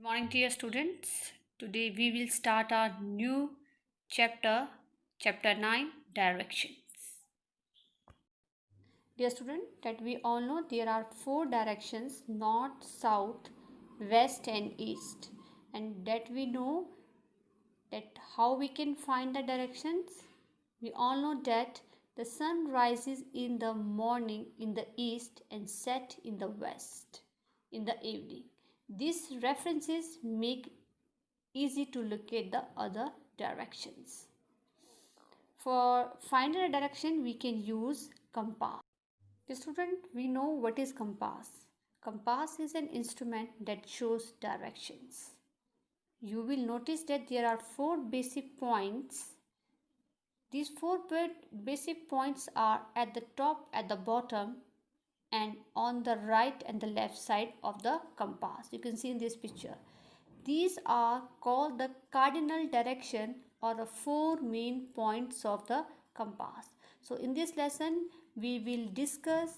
Good morning, dear students. Today we will start our new chapter, chapter 9, directions. Dear student, that we all know there are 4 directions: north, south, west and east, and that we know that how we can find the directions. We all know that the sun rises in the morning in the east and set in the west in the evening. These references make easy to locate the other directions. For finding a direction, we can use compass. The student, we know what is compass. Compass is an instrument that shows directions. You will notice that there are 4 basic points. These 4 basic points are at the top, at the bottom, and on the right and the left side of the compass. You can see in this picture. These are called the cardinal direction or the 4 main points of the compass. So in this lesson, we will discuss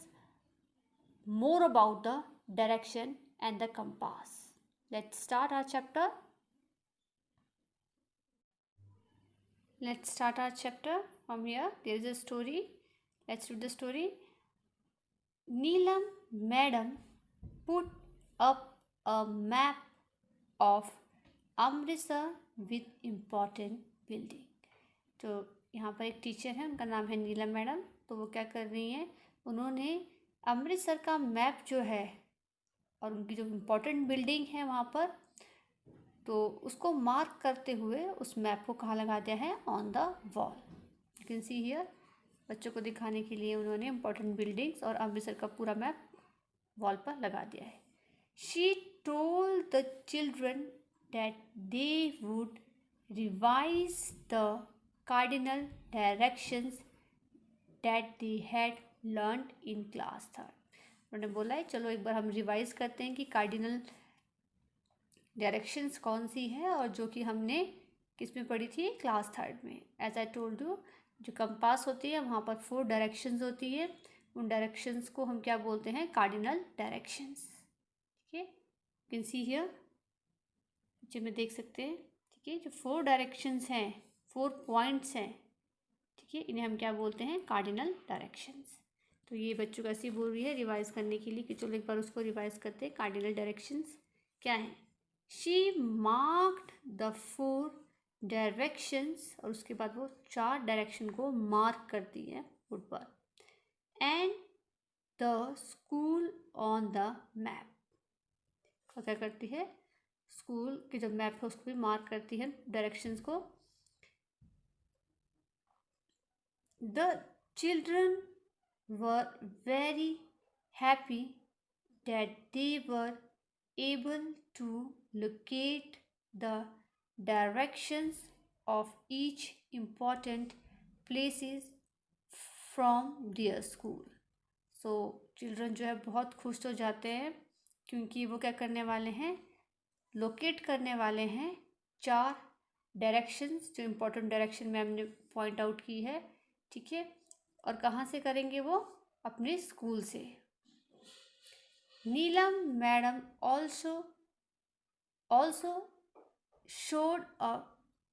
more about the direction and the compass. Let's start our chapter. Let's start our chapter from here. There is a story. Let's read the story. Neelam Madam put up a map of Amritsar with important building. तो यहाँ पर एक teacher है, उनका नाम है नीलम madam. तो वो क्या कर रही हैं, उन्होंने अमृतसर का मैप जो है और उनकी जो इम्पोर्टेंट बिल्डिंग है वहाँ पर, तो उसको मार्क करते हुए उस मैप को कहाँ लगा दिया है, on the wall. You can see here. बच्चों को दिखाने के लिए उन्होंने इम्पोर्टेंट बिल्डिंग्स और अमृतसर का पूरा मैप वॉल पर लगा दिया है। She told the children that they would revise the cardinal directions that they had learned in class 3rd। उन्होंने बोला है चलो एक बार हम रिवाइज करते हैं कि कार्डिनल डायरेक्शंस कौन सी है और जो कि हमने किस में पढ़ी थी, क्लास 3rd में। एज आई टोल्ड यू, जो कंपास होती है वहाँ पर 4 डायरेक्शंस होती है। उन डायरेक्शंस को हम क्या बोलते हैं, कार्डिनल डायरेक्शंस। ठीक है, यू कैन सी हियर, जो में देख सकते हैं। ठीक है, जो 4 डायरेक्शंस हैं, 4 पॉइंट्स हैं, ठीक है, इन्हें हम क्या बोलते हैं, कार्डिनल डायरेक्शंस। तो ये बच्चों को ऐसी बोल रही है रिवाइज करने के लिए कि चलो एक बार उसको रिवाइज करते हैं। कार्डिनल डायरेक्शंस क्या हैं? शी मार्क्ड द 4 डायरेक्शंस, और उसके बाद वो 4 डायरेक्शन को मार्क करती है बोर्ड पर। And the school on the map, क्या करती है, स्कूल की जो मैप है उसको भी मार्क करती है, डायरेक्शंस को। The children were very happy that they were able to locate the directions of each important places from their school. So children जो है बहुत खुश हो जाते हैं क्योंकि वो क्या करने वाले हैं, लोकेट करने वाले हैं 4 डायरेक्शंस जो इम्पोर्टेंट डायरेक्शन में हमने पॉइंट आउट की है। ठीक है, और कहाँ से करेंगे वो, अपने स्कूल से। Neelam madam also showed a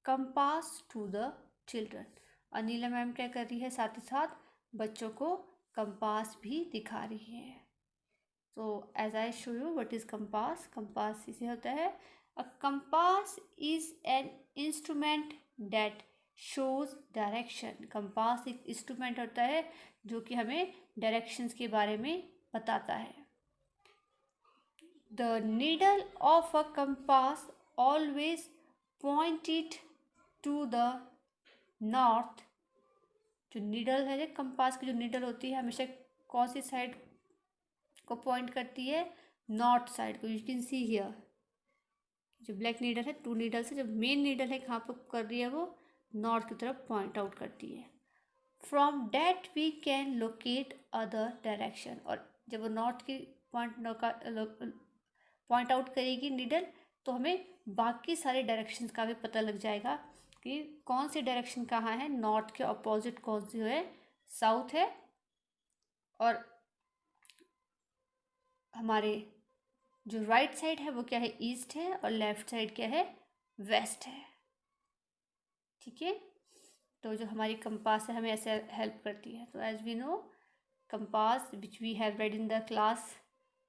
compass to the children. और नीलम मैम क्या कर रही है, साथ ही साथ बच्चों को कंपास भी दिखा रही है। So as I show you what is compass, compass इसे होता है, a compass is an instrument that shows direction। compass एक इंस्ट्रूमेंट होता है जो कि हमें डायरेक्शंस के बारे में बताता है। The needle of a compass always pointed to the north। जो नीडल है, कंपास की जो नीडल होती है हमेशा कौन सी साइड को पॉइंट करती है, नॉर्थ साइड को। यू कैन सी हियर, जो ब्लैक नीडल है, 2 नीडल से जो मेन नीडल है कहाँ पर कर रही है, वो नॉर्थ की तरफ पॉइंट आउट करती है। From that we can locate other direction. और जब वो नॉर्थ की पॉइंट आउट करेगी नीडल, तो हमें बाकी सारे डायरेक्शन का भी पता लग जाएगा कि कौन सी डायरेक्शन कहाँ है, नॉर्थ के अपोजिट कौन सी है, साउथ है, और हमारे जो राइट साइड है वो क्या है, ईस्ट है, और लेफ्ट साइड क्या है, वेस्ट है। ठीक है, तो जो हमारी कंपास है हमें ऐसे हेल्प करती है। तो as we know compass which we have read in the class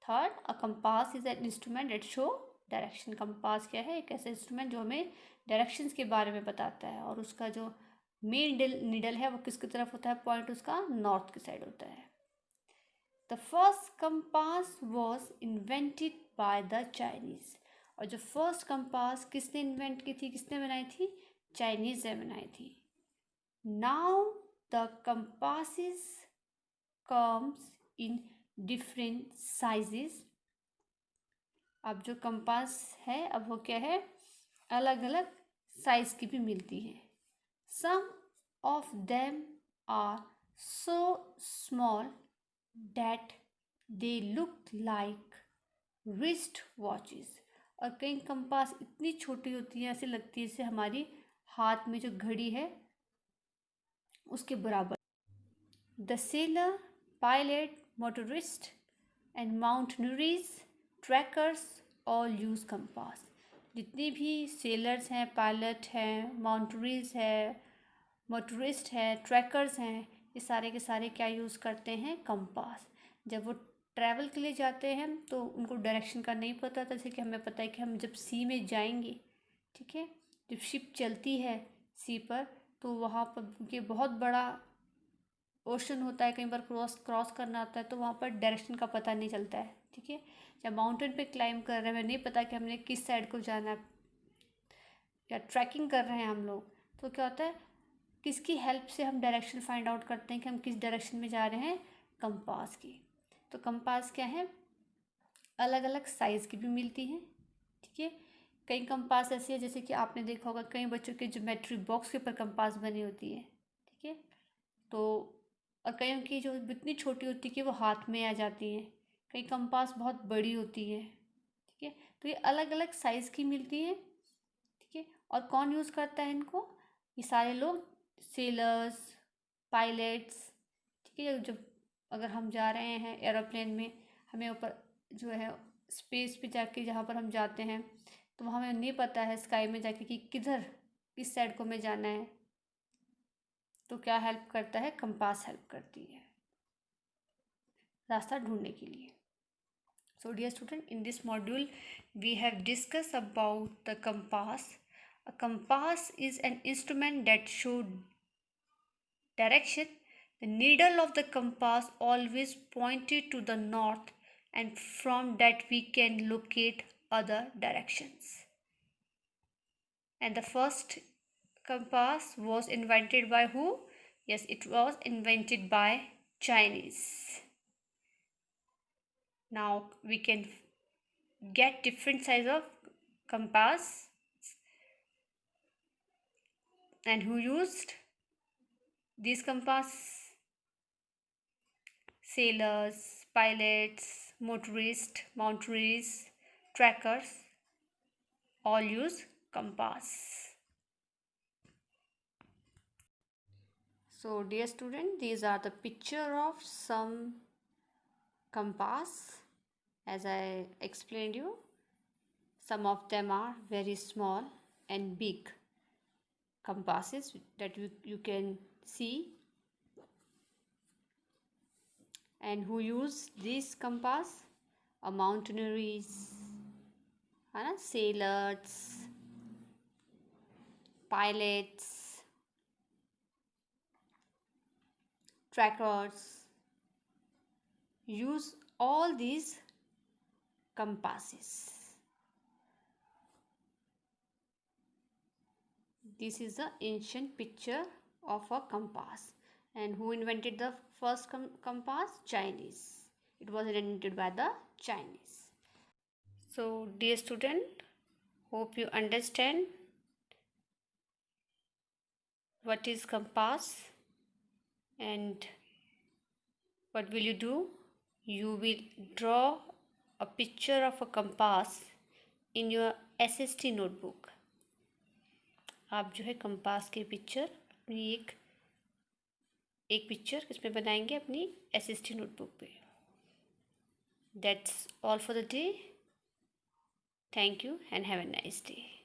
third, a compass is an instrument that show direction. Compass क्या है, एक ऐसा इंस्ट्रूमेंट जो हमें डायरेक्शंस के बारे में बताता है, और उसका जो मेन नीडल है वो किसकी तरफ होता है, पॉइंट उसका नॉर्थ की साइड होता है। The first compass was invented by the Chinese. और जो फर्स्ट कंपास किसने इन्वेंट की थी, किसने बनाई थी, चाइनीज ने बनाई थी। Now the compasses comes in different sizes। अब जो कंपास है अब वो क्या है, अलग अलग साइज की भी मिलती है। Some of them are so small that they look like wrist watches. और कई कंपास इतनी छोटी होती है, ऐसे लगती है जैसे हमारी हाथ में जो घड़ी है उसके बराबर। The sailor, pilot, motorist and mountaineers, trekkers all use compass. जितने भी सेलर्स हैं, पायलट हैं, माउंटरीज है, मोटरिस्ट है, ट्रैकर्स हैं, ये सारे के सारे क्या यूज़ करते हैं, कंपास। जब वो ट्रैवल के लिए जाते हैं तो उनको डायरेक्शन का नहीं पता, जैसे कि हमें पता है कि हम जब सी में जाएंगे, ठीक है, जब शिप चलती है सी पर, तो वहाँ पर क्योंकि बहुत बड़ा ओशन होता है, कई बार क्रॉस करना होता है, तो वहाँ पर डायरेक्शन का पता नहीं चलता है। ठीक है, जब माउंटेन पे क्लाइंब कर रहे हैं, हमें नहीं पता कि हमने किस साइड को जाना है, या ट्रैकिंग कर रहे हैं हम लोग, तो क्या होता है, किसकी हेल्प से हम डायरेक्शन फाइंड आउट करते हैं कि हम किस डायरेक्शन में जा रहे हैं, कंपास की। तो कंपास क्या है, अलग अलग साइज़ की भी मिलती हैं। ठीक है, कई कंपास ऐसी है जैसे कि आपने देखा होगा कई बच्चों के ज्योमेट्री बॉक्स के ऊपर कंपास बनी होती है। ठीक है, तो और कईयों की जो इतनी छोटी होती है कि वो हाथ में आ जाती हैं, कई कंपास बहुत बड़ी होती है। ठीक है, तो ये अलग अलग साइज़ की मिलती है। ठीक है, और कौन यूज़ करता है इनको, ये सारे लोग, सेलर्स, पायलट्स। ठीक है, जब अगर हम जा रहे हैं एरोप्लेन में, हमें ऊपर जो है स्पेस पे जाके जहाँ पर हम जाते हैं, तो वहाँ हमें नहीं पता है स्काई में जाके कि किधर किस साइड को हमें जाना है, तो क्या हेल्प करता है, कंपास हेल्प करती है रास्ता ढूंढने के लिए। So dear student, in this module we have discussed about the compass. A compass is an instrument that shows direction. The needle of the compass always pointed to the north, and from that we can locate other directions. And the first compass was invented by who? Yes, it was invented by Chinese. Now we can get different size of compass, and who used these compass? Sailors, pilots, motorists, mountaineers, trackers all use compass. So dear student, these are the picture of some compass. As I explained you, some of them are very small and big compasses that you can see. And who use this compass? Mountaineers, sailors, pilots, trackers use all these compasses. This is the ancient picture of a compass. And who invented the first compass? Chinese. It was invented by the Chinese. So dear student, hope you understand what is compass and what will you do. You will draw a picture of a compass in your SST notebook. आप जो है compass की picture अपनी एक picture किस पे बनाएंगे, अपनी SST नोटबुक पे. That's all for the day. Thank you and have a nice day.